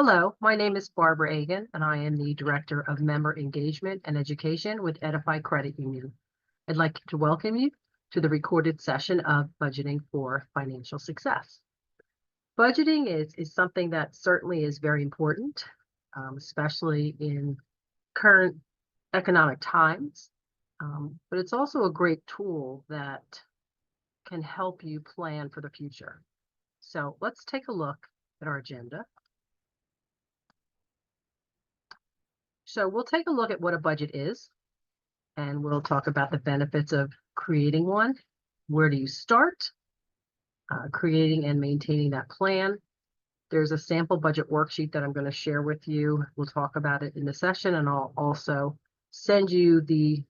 Hello, my name is Barbara Agan, and I am the Director of Member Engagement and Education with Edify Credit Union. I'd like to welcome you to the recorded session of Budgeting for Financial Success. Budgeting is something that certainly is very important, especially in current economic times, but it's also a great tool that can help you plan for the future. So let's take a look at our agenda. So we'll take a look at what a budget is, and we'll talk about the benefits of creating one. Where do you start? Creating and maintaining that plan. There's a sample budget worksheet that I'm going to share with you. We'll talk about it in the session, and I'll also send you the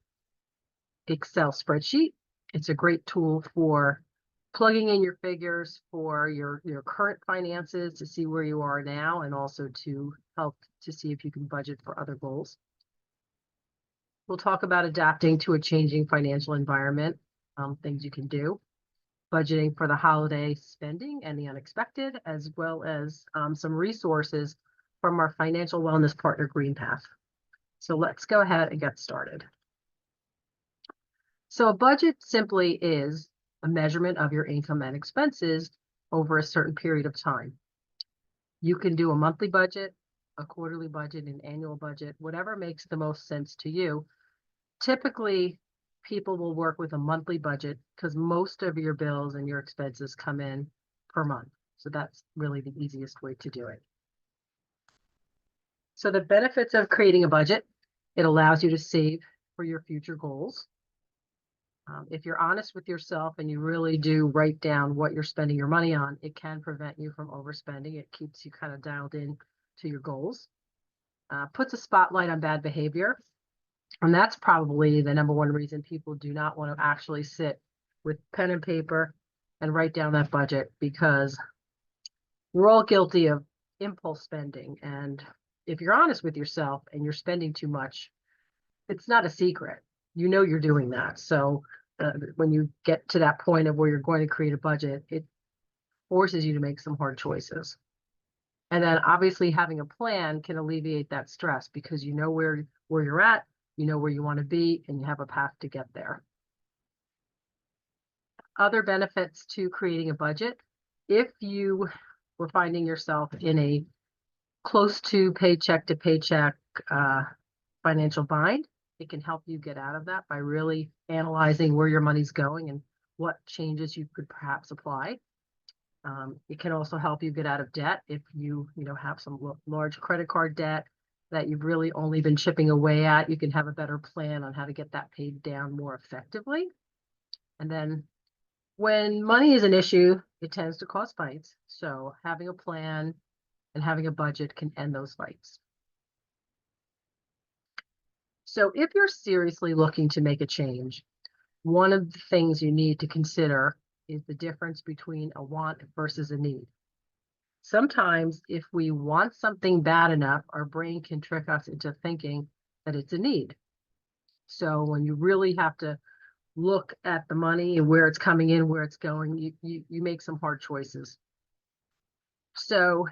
Excel spreadsheet. It's a great tool for plugging in your figures for your current finances to see where you are now, and also to help to see if you can budget for other goals. We'll talk about adapting to a changing financial environment, things you can do, budgeting for the holiday spending and the unexpected, as well as some resources from our financial wellness partner, GreenPath. So let's go ahead and get started. So a budget simply is a measurement of your income and expenses over a certain period of time. You can do a monthly budget, a quarterly budget, an annual budget, whatever makes the most sense to you. Typically, people will work with a monthly budget because most of your bills and your expenses come in per month. So that's really the easiest way to do it. So the benefits of creating a budget, it allows you to save for your future goals. If you're honest with yourself and you really do write down what you're spending your money on, it can prevent you from overspending. It keeps you kind of dialed in to your goals. Puts a spotlight on bad behavior. And that's probably the number one reason people do not want to actually sit with pen and paper and write down that budget, because we're all guilty of impulse spending. And if you're honest with yourself and you're spending too much, it's not a secret. You know you're doing that. So when you get to that point of where you're going to create a budget, it forces you to make some hard choices. And then obviously having a plan can alleviate that stress because you know where you're at, you know where you want to be, and you have a path to get there. Other benefits to creating a budget. If you were finding yourself in a close to paycheck financial bind, it can help you get out of that by really analyzing where your money's going and what changes you could perhaps apply. It can also help you get out of debt if you have some large credit card debt that you've really only been chipping away at. You can have a better plan on how to get that paid down more effectively. And then when money is an issue, it tends to cause fights. So having a plan and having a budget can end those fights. So if you're seriously looking to make a change, one of the things you need to consider is the difference between a want versus a need. Sometimes if we want something bad enough, our brain can trick us into thinking that it's a need. So when you really have to look at the money and where it's coming in, where it's going, you make some hard choices. So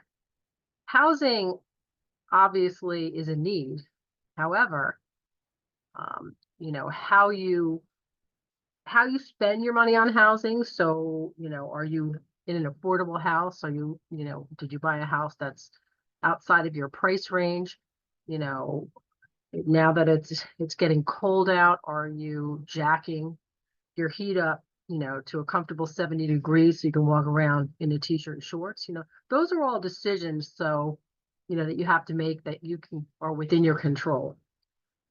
housing obviously is a need. However, how you spend your money on housing. So, are you in an affordable house? Are you, did you buy a house that's outside of your price range? Now that it's getting cold out, are you jacking your heat up, to a comfortable 70 degrees so you can walk around in a t-shirt and shorts? Those are all decisions. So, that you have to make that are within your control.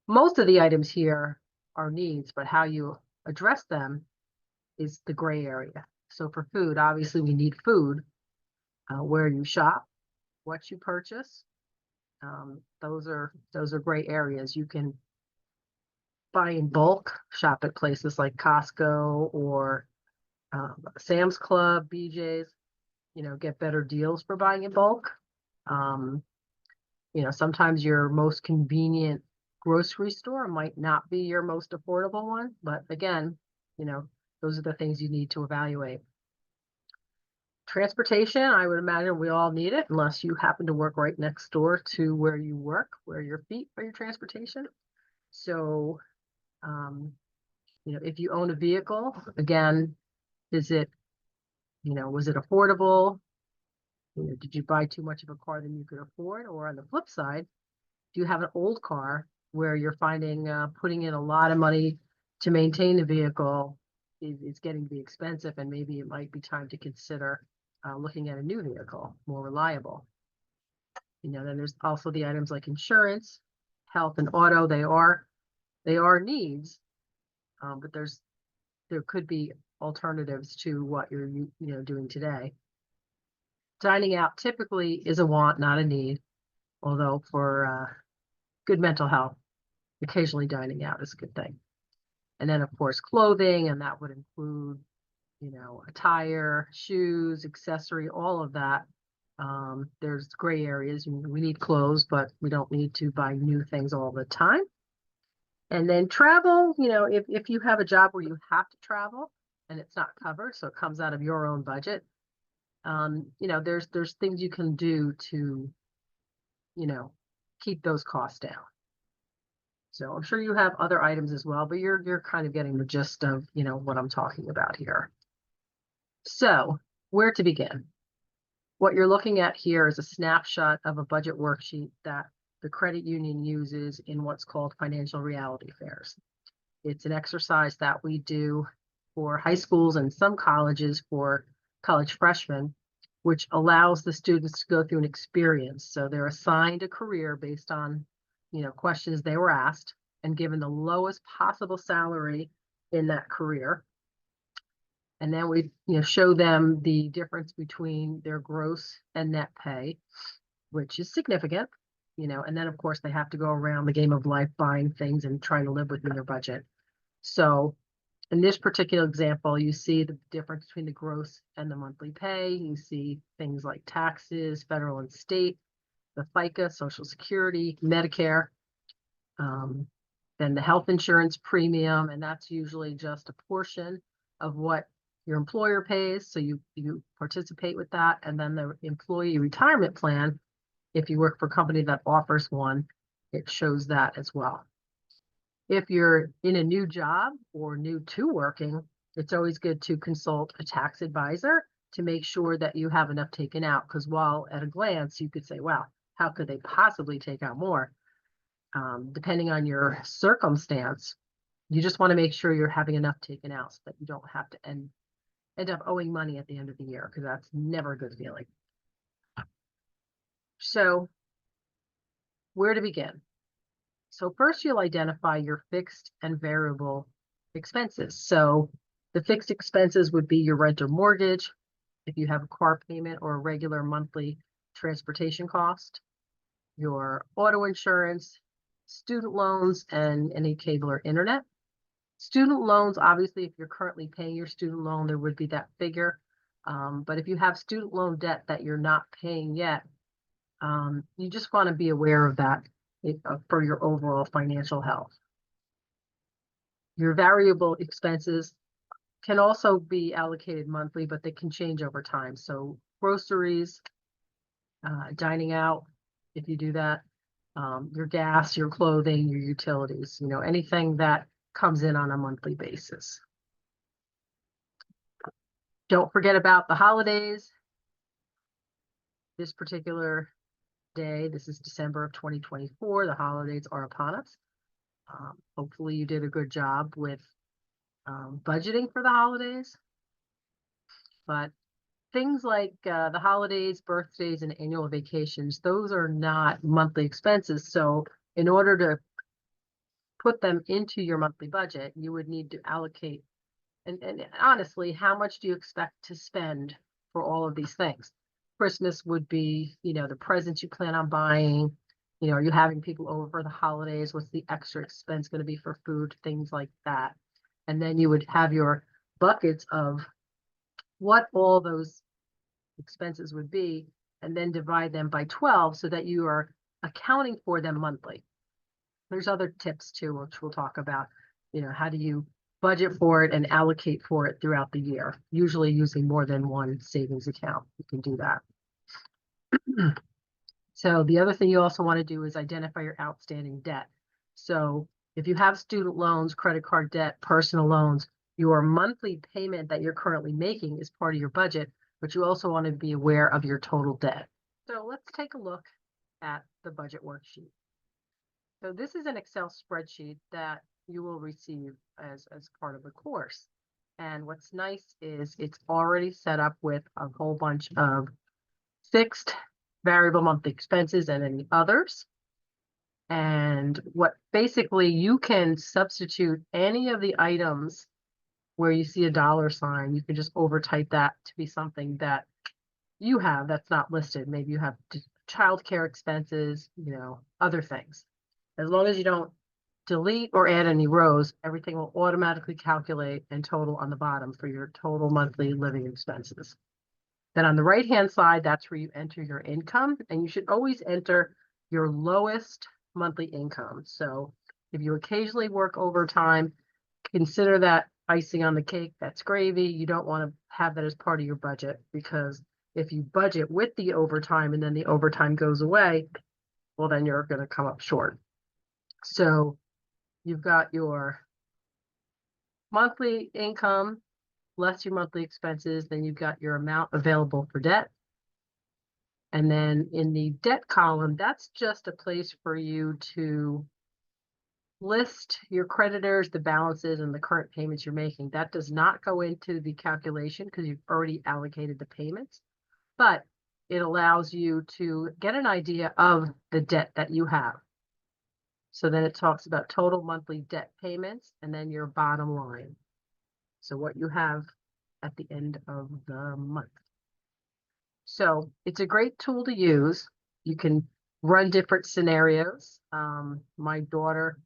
Most of the items here are needs, but how you address them is the gray area. So for food, obviously we need food, where you shop, what you purchase. Those are gray areas. You can buy in bulk, shop at places like Costco or Sam's Club, BJ's, get better deals for buying in bulk. Sometimes your most convenient grocery store might not be your most affordable one, but again, those are the things you need to evaluate. Transportation, I would imagine we all need it unless you happen to work right next door to where you work, where your feet are your transportation. So, if you own a vehicle, again, is it, was it affordable? Did you buy too much of a car than you could afford? Or on the flip side, do you have an old car where you're finding putting in a lot of money to maintain the vehicle is getting to be expensive, and maybe it might be time to consider looking at a new vehicle, more reliable. Then there's also the items like insurance, health, and auto. They are needs, but there could be alternatives to what you're doing today. Dining out typically is a want, not a need, although for good mental health, occasionally dining out is a good thing. And then, of course, clothing, and that would include, attire, shoes, accessory, all of that. There's gray areas. We need clothes, but we don't need to buy new things all the time. And then travel, if you have a job where you have to travel and it's not covered, so it comes out of your own budget, there's things you can do to, keep those costs down. So I'm sure you have other items as well, but you're kind of getting the gist of, what I'm talking about here. So where to begin? What you're looking at here is a snapshot of a budget worksheet that the credit union uses in what's called financial reality fairs. It's an exercise that we do for high schools and some colleges for college freshmen, which allows the students to go through an experience. So they're assigned a career based on, questions they were asked and given the lowest possible salary in that career. And then we, show them the difference between their gross and net pay, which is significant, and then of course they have to go around the game of life buying things and trying to live within their budget. So in this particular example, you see the difference between the gross and the monthly pay. You see things like taxes, federal and state, the FICA, Social Security, Medicare, then the health insurance premium, and that's usually just a portion of what your employer pays, so you participate with that, and then the employee retirement plan, if you work for a company that offers one, it shows that as well. If you're in a new job or new to working, it's always good to consult a tax advisor to make sure that you have enough taken out, because while at a glance you could say, wow, how could they possibly take out more? Depending on your circumstance, you just want to make sure you're having enough taken out so that you don't have to end up owing money at the end of the year, because that's never a good feeling. So where to begin? So first you'll identify your fixed and variable expenses. So the fixed expenses would be your rent or mortgage, if you have a car payment or a regular monthly transportation cost, your auto insurance, student loans, and any cable or internet. Student loans, obviously, if you're currently paying your student loan, there would be that figure. But if you have student loan debt that you're not paying yet, you just want to be aware of that for your overall financial health. Your variable expenses can also be allocated monthly, but they can change over time. So groceries, dining out, if you do that, your gas, your clothing, your utilities, anything that comes in on a monthly basis. Don't forget about the holidays. This particular day, this is December of 2024, the holidays are upon us. Hopefully you did a good job with budgeting for the holidays, but things like the holidays, birthdays, and annual vacations, those are not monthly expenses. So in order to put them into your monthly budget, you would need to allocate, and honestly, how much do you expect to spend for all of these things? Christmas would be, the presents you plan on buying. Are you having people over for the holidays? What's the extra expense going to be for food, things like that? And then you would have your buckets of what all those expenses would be, and then divide them by 12 so that you are accounting for them monthly. There's other tips too, which we'll talk about. How do you budget for it and allocate for it throughout the year, usually using more than one savings account. You can do that. So the other thing you also want to do is identify your outstanding debt. So if you have student loans, credit card debt, personal loans, your monthly payment that you're currently making is part of your budget, but you also want to be aware of your total debt. So let's take a look at the budget worksheet. So this is an Excel spreadsheet that you will receive as part of the course. And what's nice is it's already set up with a whole bunch of fixed variable monthly expenses and any others. And what basically you can substitute any of the items where you see a dollar sign, you can just overtype that to be something that you have that's not listed. Maybe you have childcare expenses, other things. As long as you don't delete or add any rows, everything will automatically calculate and total on the bottom for your total monthly living expenses. Then on the right-hand side, that's where you enter your income, and you should always enter your lowest monthly income. So if you occasionally work overtime, consider that icing on the cake. That's gravy. You don't want to have that as part of your budget, because if you budget with the overtime and then the overtime goes away, well, then you're going to come up short. So you've got your monthly income less your monthly expenses, then you've got your amount available for debt. And then in the debt column, that's just a place for you to list your creditors, the balances, and the current payments you're making. That does not go into the calculation because you've already allocated the payments, but it allows you to get an idea of the debt that you have. So then it talks about total monthly debt payments and then your bottom line. So what you have at the end of the month. So it's a great tool to use. You can run different scenarios. My daughter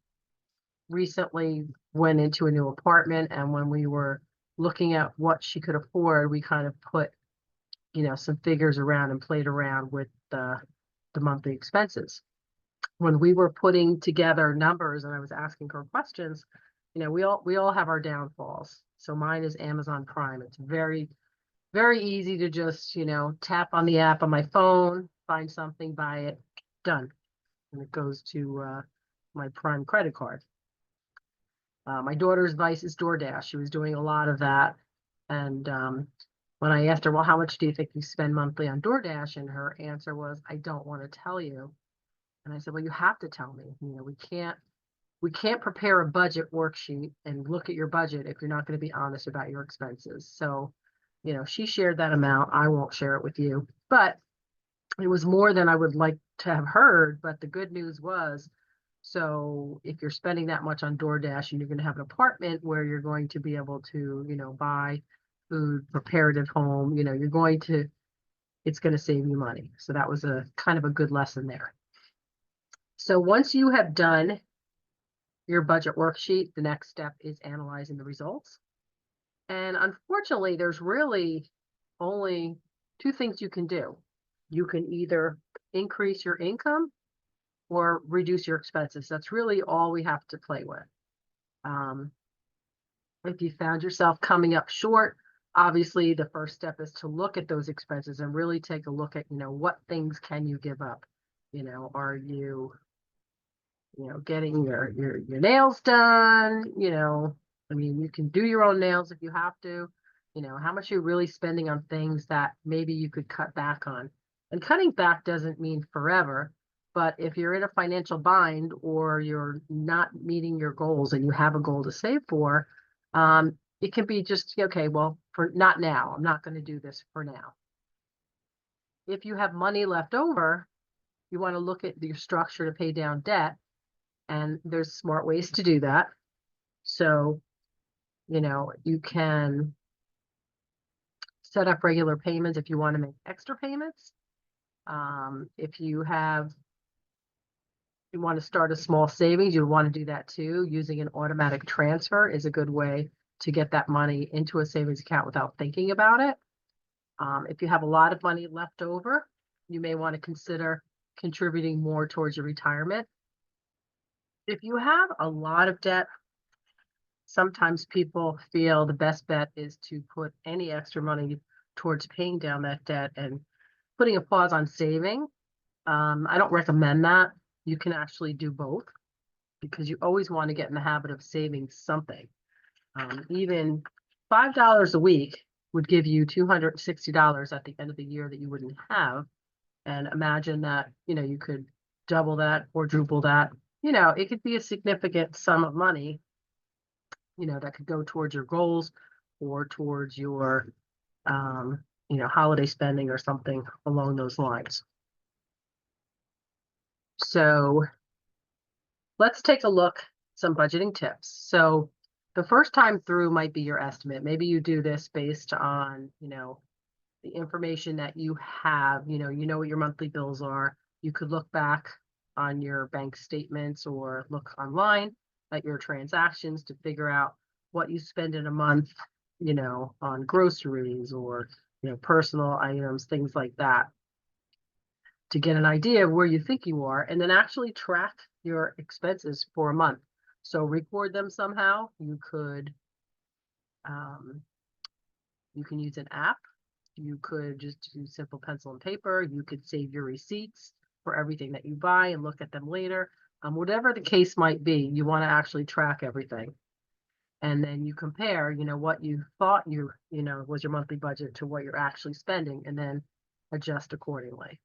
recently went into a new apartment, and when we were looking at what she could afford, we kind of put, some figures around and played around with the monthly expenses. When we were putting together numbers and I was asking her questions, we all have our downfalls. So mine is Amazon Prime. It's very, very easy to just, tap on the app on my phone, find something, buy it, done. And it goes to my Prime credit card. My daughter's vice is DoorDash. She was doing a lot of that. And when I asked her, well, how much do you think you spend monthly on DoorDash? And her answer was, I don't want to tell you. And I said, well, you have to tell me. We can't prepare a budget worksheet and look at your budget if you're not going to be honest about your expenses. So, she shared that amount. I won't share it with you, but it was more than I would like to have heard. But the good news was, so if you're spending that much on DoorDash and you're going to have an apartment where you're going to be able to, buy food, prepare it at home, it's going to save you money. So that was a kind of a good lesson there. So once you have done your budget worksheet, the next step is analyzing the results. And unfortunately, there's really only two things you can do. You can either increase your income or reduce your expenses. That's really all we have to play with. If you found yourself coming up short, obviously the first step is to look at those expenses and really take a look at, what things can you give up? Are you getting your nails done, you can do your own nails if you have to, how much you're really spending on things that maybe you could cut back on. And cutting back doesn't mean forever, but if you're in a financial bind or you're not meeting your goals and you have a goal to save for, it can be just, okay, well, for not now, I'm not going to do this for now. If you have money left over, you want to look at your structure to pay down debt. And there's smart ways to do that. So, you can set up regular payments if you want to make extra payments. If you want to start a small savings, you want to do that too. Using an automatic transfer is a good way to get that money into a savings account without thinking about it. If you have a lot of money left over, you may want to consider contributing more towards your retirement. If you have a lot of debt, sometimes people feel the best bet is to put any extra money towards paying down that debt and putting a pause on saving. I don't recommend that. You can actually do both because you always want to get in the habit of saving something. Even $5 a week would give you $260 at the end of the year that you wouldn't have. And imagine that, you could double that, quadruple that. It could be a significant sum of money, that could go towards your goals or towards your, holiday spending or something along those lines. So let's take a look, some budgeting tips. So the first time through might be your estimate. Maybe you do this based on, the information that you have, you know what your monthly bills are. You could look back on your bank statements or look online at your transactions to figure out what you spend in a month, on groceries or, personal items, things like that, to get an idea of where you think you are, and then actually track your expenses for a month. So record them somehow. You can use an app. You could just do simple pencil and paper. You could save your receipts for everything that you buy and look at them later. Whatever the case might be, you want to actually track everything. And then you compare, what you thought was your monthly budget to what you're actually spending, and then adjust accordingly.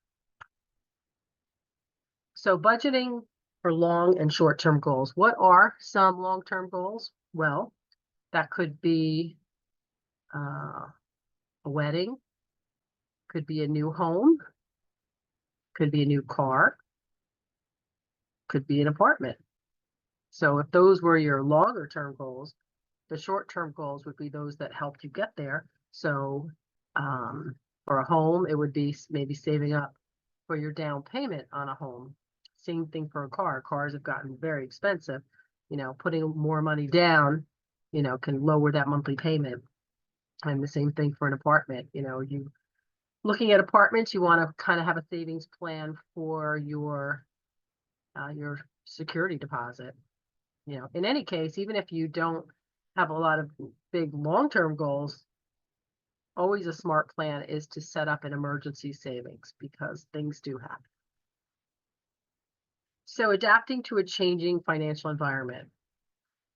So budgeting for long and short-term goals. What are some long-term goals? Well, that could be a wedding, could be a new home, could be a new car, could be an apartment. So if those were your longer term goals, the short-term goals would be those that helped you get there. So for a home, it would be maybe saving up for your down payment on a home. Same thing for a car. Cars have gotten very expensive. Putting more money down, can lower that monthly payment. And the same thing for an apartment. You looking at apartments, you want to kind of have a savings plan for your security deposit. In any case, even if you don't have a lot of big long-term goals, always a smart plan is to set up an emergency savings because things do happen. So adapting to a changing financial environment.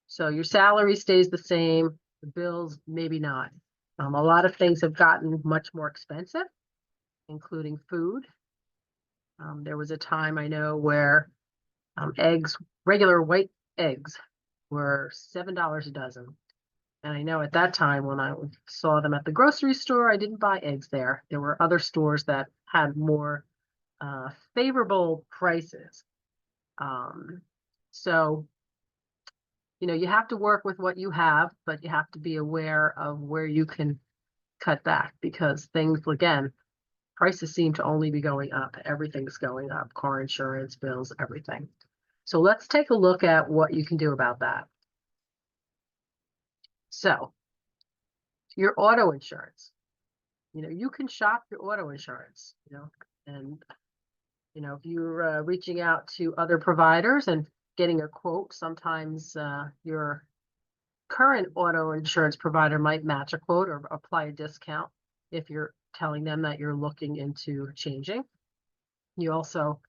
So your salary stays the same, the bills maybe not. A lot of things have gotten much more expensive, including food. There was a time I know where eggs, regular white eggs, were $7 a dozen. And I know at that time when I saw them at the grocery store, I didn't buy eggs there. There were other stores that had more favorable prices. So, you have to work with what you have, but you have to be aware of where you can cut back because things, again, prices seem to only be going up. Everything's going up, car insurance, bills, everything. So let's take a look at what you can do about that. So your auto insurance, you can shop your auto insurance, and, if you're reaching out to other providers and getting a quote, sometimes your current auto insurance provider might match a quote or apply a discount if you're telling them that you're looking into changing. You also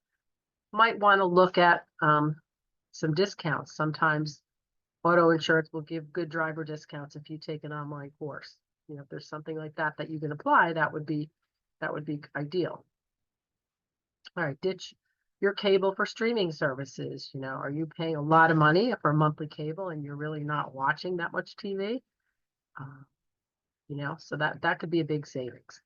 might want to look at some discounts. Sometimes auto insurance will give good driver discounts if you take an online course. If there's something like that that you can apply, that would be ideal. All right, ditch your cable for streaming services. Are you paying a lot of money for a monthly cable and you're really not watching that much TV? So that could be a big savings.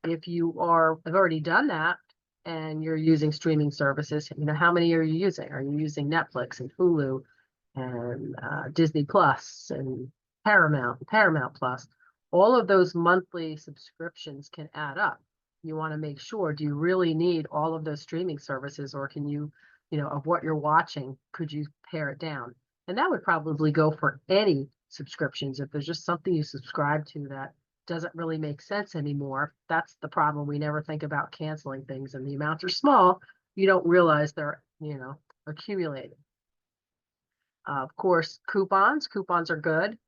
If you have already done that and you're using streaming services, how many are you using? Are you using Netflix and Hulu and Disney Plus and Paramount Plus? All of those monthly subscriptions can add up. You want to make sure, do you really need all of those streaming services, or can you, of what you're watching, could you pare it down? And that would probably go for any subscriptions. If there's just something you subscribe to that doesn't really make sense anymore, that's the problem. We never think about canceling things, and the amounts are small. You don't realize they're, accumulating. Of course, coupons are good,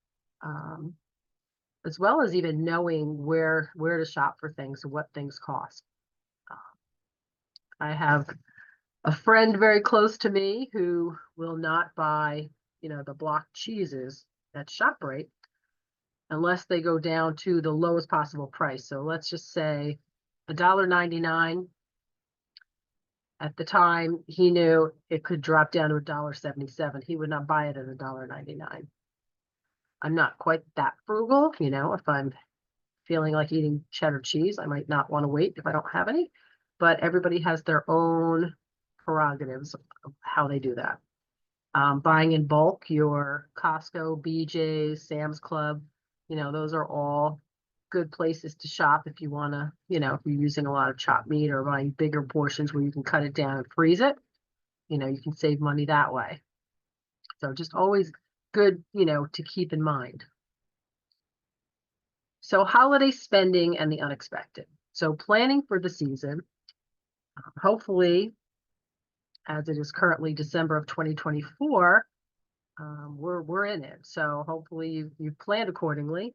as well as even knowing where to shop for things and what things cost. I have a friend very close to me who will not buy, the block cheeses at ShopRite unless they go down to the lowest possible price. So let's just say $1.99. At the time, he knew it could drop down to $1.77. He would not buy it at $1.99. I'm not quite that frugal, if I'm feeling like eating cheddar cheese, I might not want to wait if I don't have any, but everybody has their own prerogatives of how they do that. Buying in bulk, your Costco, BJ's, Sam's Club, those are all good places to shop if you want to, if you're using a lot of chopped meat or buying bigger portions where you can cut it down and freeze it, you can save money that way. So just always good, to keep in mind. So holiday spending and the unexpected. So planning for the season, hopefully, as it is currently December of 2024, we're in it. So hopefully you've planned accordingly.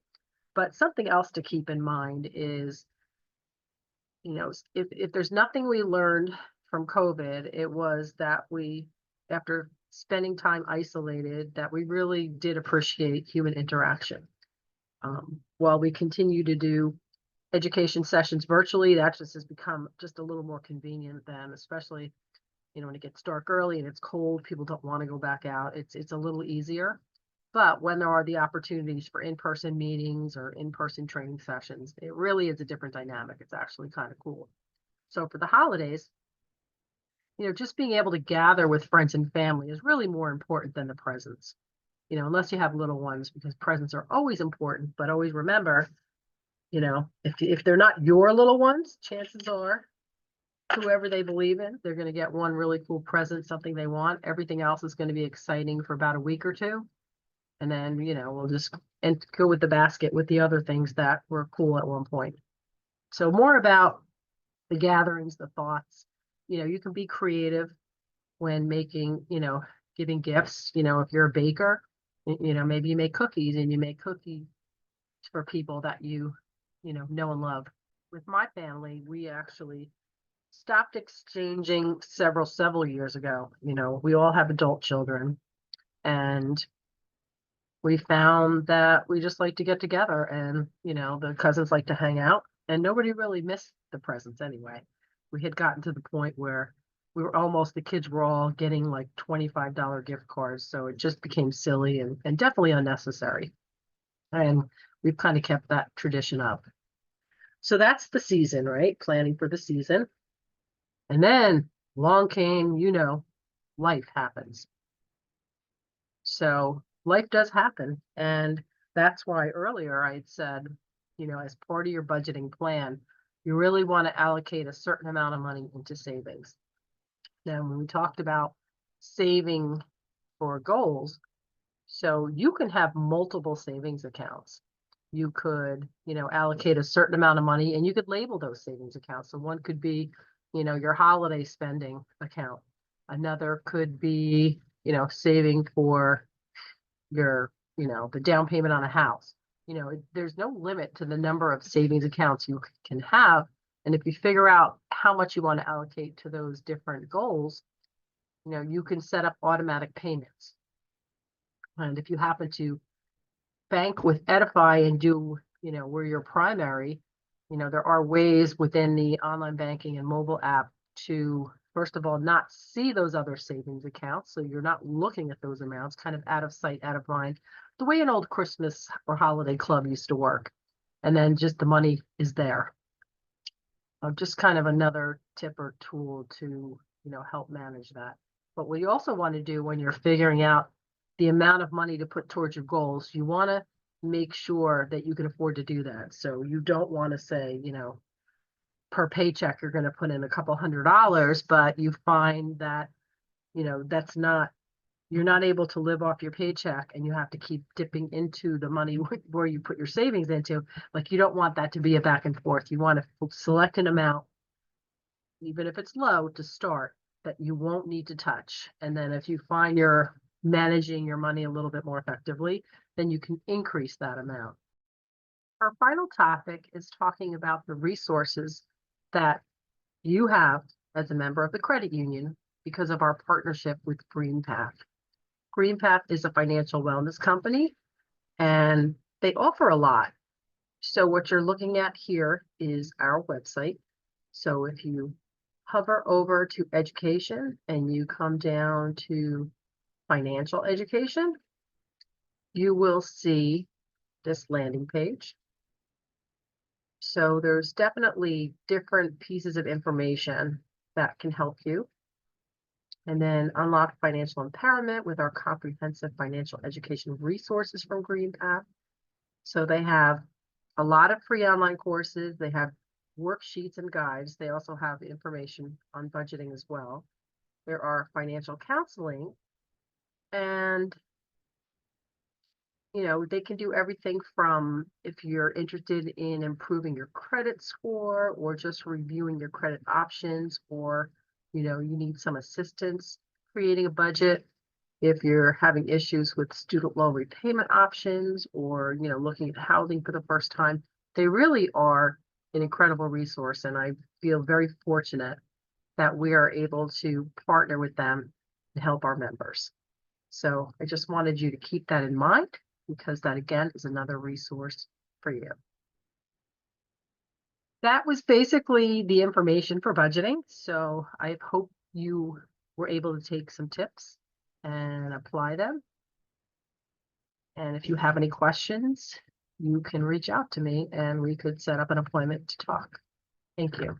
But something else to keep in mind is, if there's nothing we learned from COVID, it was that after spending time isolated, that we really did appreciate human interaction. While we continue to do education sessions virtually, that just has become just a little more convenient then, especially, when it gets dark early and it's cold, people don't want to go back out. It's a little easier. But when there are the opportunities for in-person meetings or in-person training sessions, it really is a different dynamic. It's actually kind of cool. So for the holidays, just being able to gather with friends and family is really more important than the presents, unless you have little ones, because presents are always important. But always remember, if they're not your little ones, chances are whoever they believe in, they're going to get one really cool present, something they want. Everything else is going to be exciting for about a week or two. And then, we'll just go with the basket with the other things that were cool at one point. So more about the gatherings, the thoughts, you can be creative when making, giving gifts, if you're a baker, maybe you make cookies and you make cookies for people that you know and love. With my family, we actually stopped exchanging several years ago. We all have adult children, and we found that we just like to get together, and the cousins like to hang out, and nobody really missed the presents anyway. We had gotten to the point where the kids were all getting like $25 gift cards, so it just became silly and definitely unnecessary. And we've kind of kept that tradition up. So that's the season, right? Planning for the season. And then along came, life happens. So life does happen. And that's why earlier I had said, as part of your budgeting plan, you really want to allocate a certain amount of money into savings. Now, when we talked about saving for goals, so you can have multiple savings accounts. You could, allocate a certain amount of money and you could label those savings accounts. So one could be, your holiday spending account. Another could be, saving for your, the down payment on a house. There's no limit to the number of savings accounts you can have. And if you figure out how much you want to allocate to those different goals, you can set up automatic payments. And if you happen to bank with Edify and do, where you're primary, there are ways within the online banking and mobile app to, first of all, not see those other savings accounts. So you're not looking at those amounts, kind of out of sight, out of mind, the way an old Christmas or holiday club used to work. And then just the money is there. Just kind of another tip or tool to, help manage that. But what you also want to do when you're figuring out the amount of money to put towards your goals, you want to make sure that you can afford to do that. So you don't want to say, per paycheck, you're going to put in a couple $100, but you find that, that's not, you're not able to live off your paycheck and you have to keep dipping into the money where you put your savings into. Like, you don't want that to be a back and forth. You want to select an amount, even if it's low to start, that you won't need to touch. And then if you find you're managing your money a little bit more effectively, then you can increase that amount. Our final topic is talking about the resources that you have as a member of the credit union because of our partnership with GreenPath. GreenPath is a financial wellness company, and they offer a lot. So what you're looking at here is our website. So if you hover over to education and you come down to financial education, you will see this landing page. So there's definitely different pieces of information that can help you. And then unlock financial empowerment with our comprehensive financial education resources from GreenPath. So they have a lot of free online courses. They have worksheets and guides. They also have information on budgeting as well. There are financial counseling, and they can do everything from if you're interested in improving your credit score or just reviewing your credit options, or you need some assistance creating a budget. If you're having issues with student loan repayment options, or looking at housing for the first time, they really are an incredible resource, and I feel very fortunate that we are able to partner with them and help our members. So I just wanted you to keep that in mind, because that again is another resource for you. That was basically the information for budgeting. So I hope you were able to take some tips and apply them. And if you have any questions, you can reach out to me and we could set up an appointment to talk. Thank you.